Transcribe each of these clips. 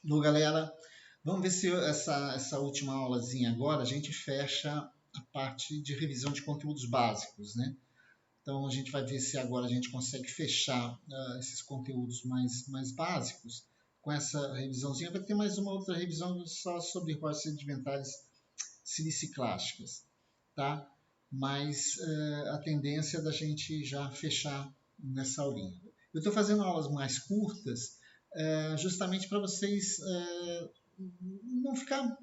Bom, galera, vamos ver se essa última aulazinha agora a gente fecha a parte de revisão de conteúdos básicos, né? Então a gente vai ver se agora a gente consegue fechar esses conteúdos mais básicos com essa revisãozinha. Vai ter mais uma outra revisão só sobre rochas sedimentares siliciclásticas, tá? Mas a tendência é da gente já fechar nessa aulinha. Eu estou fazendo aulas mais curtas justamente para vocês não ficar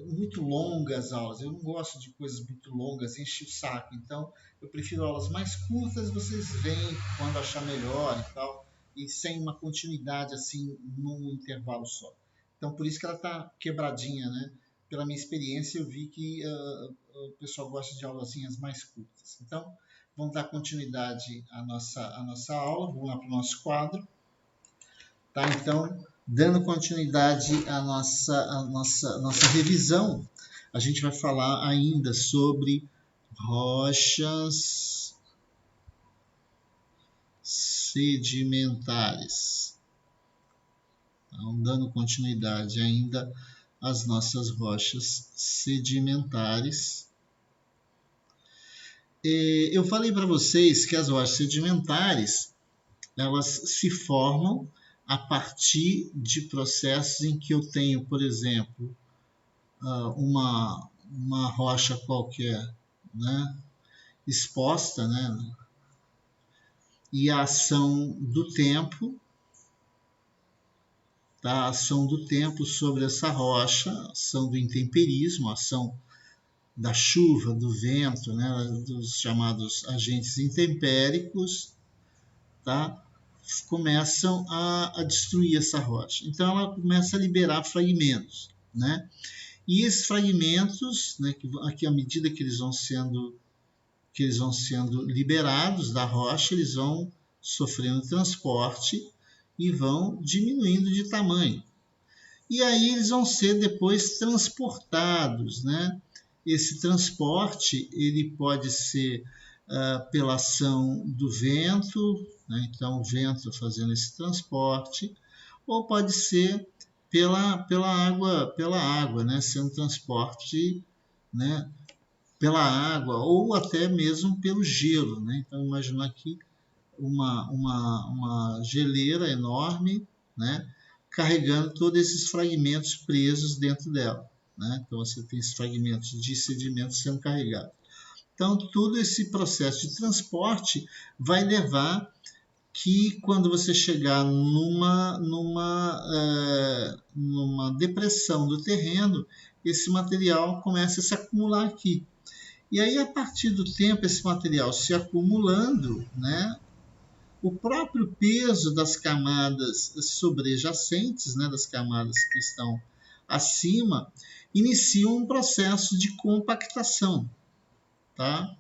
muito longas as aulas. Eu não gosto de coisas muito longas, enche o saco. Então, eu prefiro aulas mais curtas, vocês veem quando achar melhor e tal, e sem uma continuidade assim num intervalo só. Então, por isso que ela está quebradinha, né? Pela minha experiência, eu vi que o pessoal gosta de aulazinhas mais curtas. Então, vamos dar continuidade à nossa aula, vamos lá para o nosso quadro. Tá? Então, dando continuidade à nossa revisão, a gente vai falar ainda sobre rochas sedimentares. Então, dando continuidade ainda às nossas rochas sedimentares. Eu falei para vocês que as rochas sedimentares elas se formam a partir de processos em que eu tenho, por exemplo, uma rocha qualquer, né, exposta, né, e a ação do tempo, tá, a ação do tempo sobre essa rocha, a ação do intemperismo, a ação da chuva, do vento, né, dos chamados agentes intempéricos, tá, começam a destruir essa rocha. Então ela começa a liberar fragmentos, né? E esses fragmentos, né, que à medida que eles vão sendo liberados da rocha, eles vão sofrendo transporte e vão diminuindo de tamanho. E aí eles vão ser depois transportados, né? Esse transporte ele pode ser pela ação do vento, né? Então o vento fazendo esse transporte, ou pode ser pela água, né? Sendo transporte, né? Pela água, ou até mesmo pelo gelo, né? Então imaginar aqui uma geleira enorme, né? Carregando todos esses fragmentos presos dentro dela, né? Então você tem esses fragmentos de sedimento sendo carregados. Então, todo esse processo de transporte vai levar que quando você chegar numa depressão do terreno, esse material começa a se acumular aqui. E aí, a partir do tempo, esse material se acumulando, né, o próprio peso das camadas sobrejacentes, né, das camadas que estão acima, inicia um processo de compactação. Tá?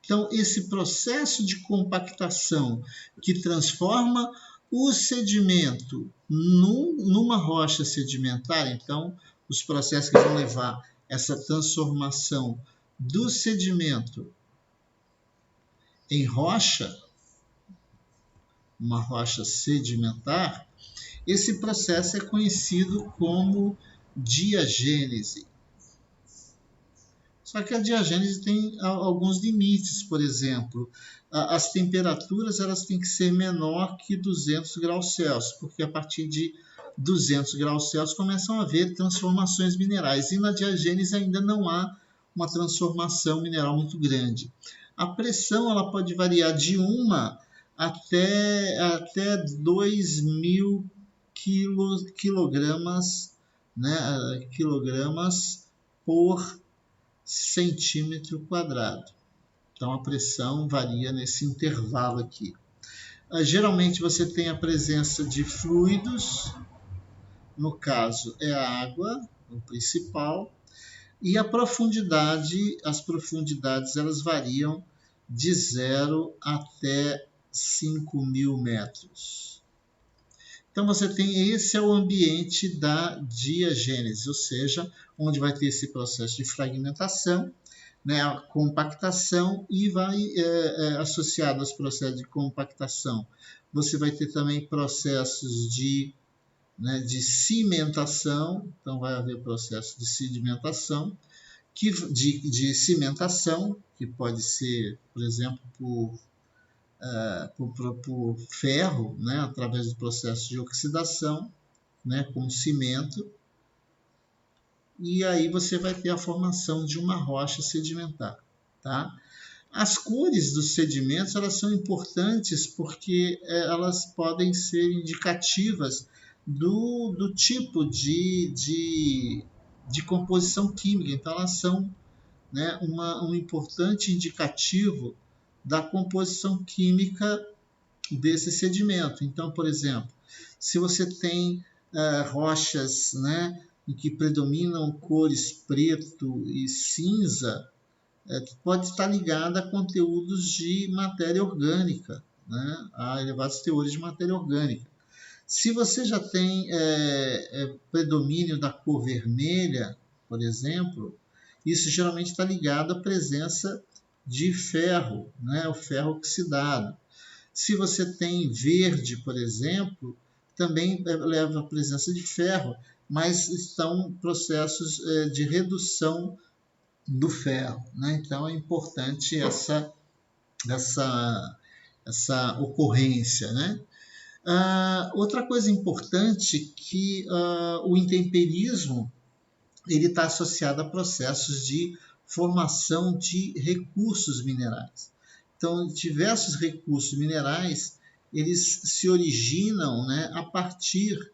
Então, esse processo de compactação que transforma o sedimento numa rocha sedimentar, então, os processos que vão levar essa transformação do sedimento em rocha, uma rocha sedimentar, esse processo é conhecido como diagênese. Só que a diagênese tem alguns limites, por exemplo, as temperaturas elas têm que ser menor que 200 graus Celsius, porque a partir de 200 graus Celsius começam a haver transformações minerais, e na diagênese ainda não há uma transformação mineral muito grande. A pressão ela pode variar de 1 até 2.000 quilogramas, né, quilogramas por centímetro quadrado. Então a pressão varia nesse intervalo aqui. Geralmente você tem a presença de fluidos, no caso é a água, o principal, e a profundidade, as profundidades elas variam de 0 até 5.000 metros. Então você tem, esse é o ambiente da diagênese, ou seja, onde vai ter esse processo de fragmentação, né, a compactação, e vai associado aos processos de compactação, você vai ter também processos de né, de cimentação, então vai haver processo de sedimentação, de cimentação, que pode ser, por exemplo, por ferro, né, através do processo de oxidação, né, com cimento, e aí você vai ter a formação de uma rocha sedimentar. Tá? As cores dos sedimentos elas são importantes porque elas podem ser indicativas do tipo de composição química. Então, elas são, né, um importante indicativo da composição química desse sedimento. Então, por exemplo, se você tem rochas, né, em que predominam cores preto e cinza, pode estar ligada a conteúdos de matéria orgânica, né, a elevados teores de matéria orgânica. Se você já tem predomínio da cor vermelha, por exemplo, isso geralmente está ligado à presença de ferro, né, o ferro oxidado. Se você tem verde, por exemplo, também leva à presença de ferro, mas estão processos de redução do ferro, né? Então é importante essa ocorrência, né? Outra coisa importante que o intemperismo ele está associado a processos de formação de recursos minerais. Então, diversos recursos minerais eles se originam, né, a partir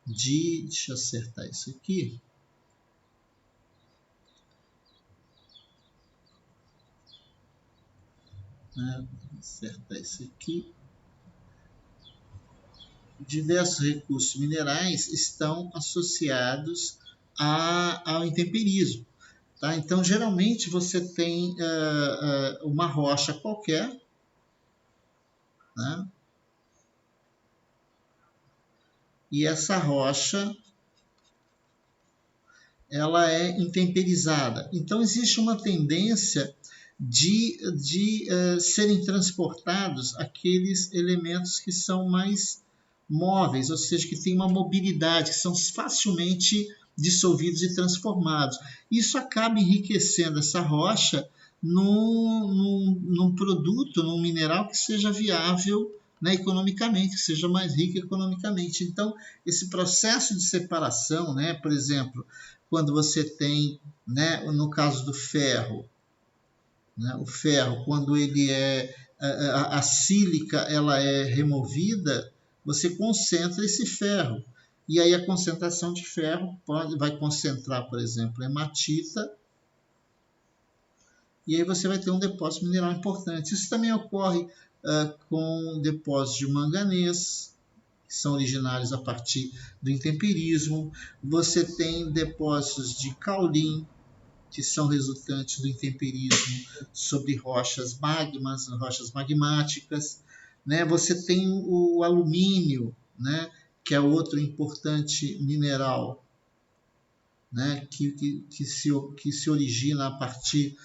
de... Deixa eu acertar isso aqui. Acertar isso aqui. Diversos recursos minerais estão associados ao intemperismo. Tá? Então, geralmente, você tem uma rocha qualquer, né? E essa rocha ela é intemperizada. Então, existe uma tendência de serem transportados aqueles elementos que são mais móveis, ou seja, que têm uma mobilidade, que são facilmente dissolvidos e transformados. Isso acaba enriquecendo essa rocha num produto, num mineral que seja viável, né, economicamente, que seja mais rico economicamente. Então, esse processo de separação, né, por exemplo, quando você tem, né, no caso do ferro, né, o ferro, quando ele a sílica ela é removida, você concentra esse ferro. E aí a concentração de ferro vai concentrar, por exemplo, hematita, e aí você vai ter um depósito mineral importante. Isso também ocorre com depósitos de manganês, que são originários a partir do intemperismo. Você tem depósitos de caulim, que são resultantes do intemperismo sobre rochas magmáticas. Né? Você tem o alumínio, né? Que é outro importante mineral, né? que se origina a partir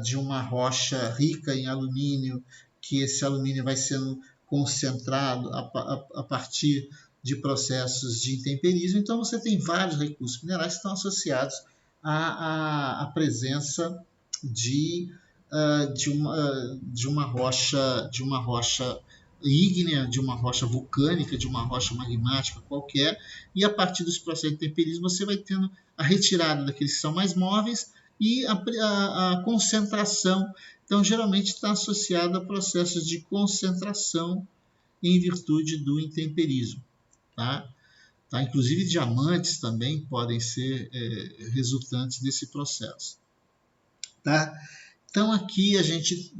de uma rocha rica em alumínio, que esse alumínio vai sendo concentrado a partir de processos de intemperismo. Então, você tem vários recursos minerais que estão associados à presença de uma rocha ígnea, de uma rocha vulcânica, de uma rocha magmática qualquer, e a partir dos processos de intemperismo você vai tendo a retirada daqueles que são mais móveis e a concentração. Então, geralmente está associado a processos de concentração em virtude do intemperismo. Tá? Inclusive, diamantes também podem ser resultantes desse processo. Tá? Então, aqui a gente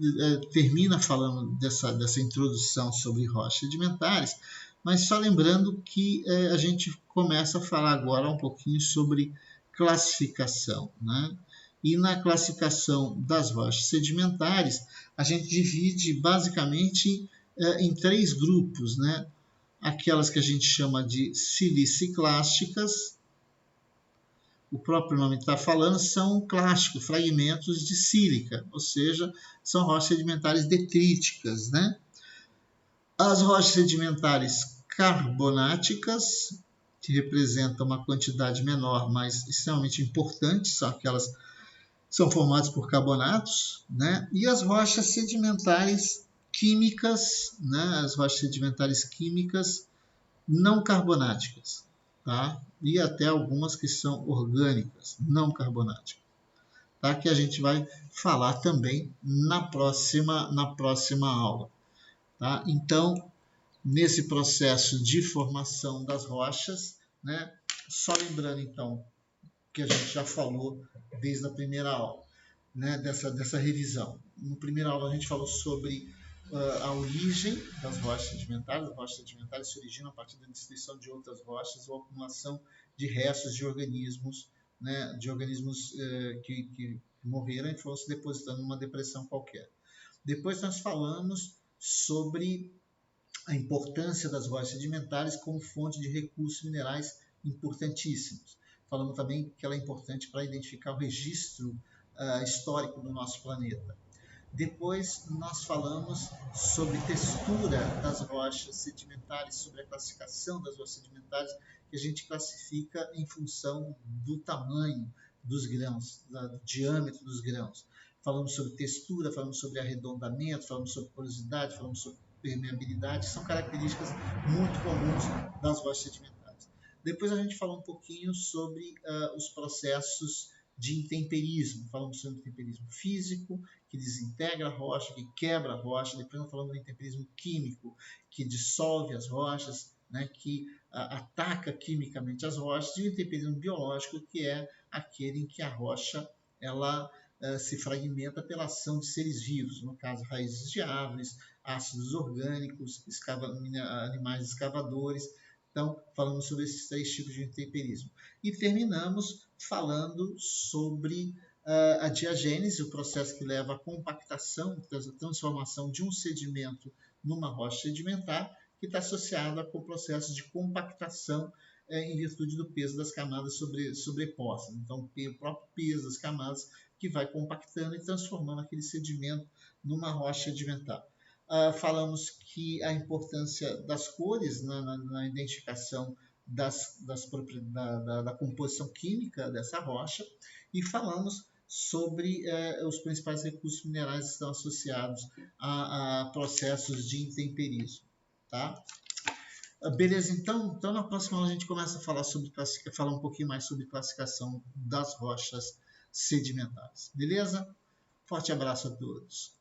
termina falando dessa introdução sobre rochas sedimentares, mas só lembrando que a gente começa a falar agora um pouquinho sobre classificação, né? E na classificação das rochas sedimentares, a gente divide basicamente em 3 grupos, né? Aquelas que a gente chama de siliciclásticas, o próprio nome está falando, são clásticos, fragmentos de sílica, ou seja, são rochas sedimentares detríticas, né? As rochas sedimentares carbonáticas, que representam uma quantidade menor, mas extremamente importante, são aquelas que são formadas por carbonatos, né? E as rochas sedimentares químicas, né? As rochas sedimentares químicas não carbonáticas, tá? E até algumas que são orgânicas, não carbonáticas, tá? Que a gente vai falar também na próxima aula, tá? Então, nesse processo de formação das rochas, né? Só lembrando então que a gente já falou desde a primeira aula, né? Dessa revisão. Na primeira aula a gente falou sobre a origem das rochas sedimentares. As rochas sedimentares se originam a partir da destruição de outras rochas ou acumulação de restos de organismos, né? De organismos que morreram e foram se depositando numa depressão qualquer. Depois nós falamos sobre a importância das rochas sedimentares como fonte de recursos minerais importantíssimos. Falamos também que ela é importante para identificar o registro histórico do nosso planeta. Depois nós falamos sobre textura das rochas sedimentares, sobre a classificação das rochas sedimentares, que a gente classifica em função do tamanho dos grãos, do diâmetro dos grãos. Falamos sobre textura, falamos sobre arredondamento, falamos sobre porosidade, falamos sobre permeabilidade, que são características muito comuns das rochas sedimentares. Depois a gente falou um pouquinho sobre os processos de intemperismo. Falamos sobre intemperismo físico, que desintegra a rocha, que quebra a rocha. Depois nós falamos do intemperismo químico, que dissolve as rochas, né, que ataca quimicamente as rochas, e o intemperismo biológico, que é aquele em que a rocha ela se fragmenta pela ação de seres vivos, no caso raízes de árvores, ácidos orgânicos, animais escavadores. Então, falamos sobre esses 3 tipos de intemperismo. E terminamos falando sobre a diagênese, o processo que leva à compactação, a transformação de um sedimento numa rocha sedimentar, que está associada com o processo de compactação em virtude do peso das camadas sobrepostas. Então, o próprio peso das camadas que vai compactando e transformando aquele sedimento numa rocha sedimentar. Falamos que a importância das cores na identificação da composição química dessa rocha, e falamos sobre os principais recursos minerais que estão associados a processos de intemperismo. Tá? Beleza, então na próxima aula a gente começa a falar um pouquinho mais sobre classificação das rochas sedimentares. Beleza? Forte abraço a todos.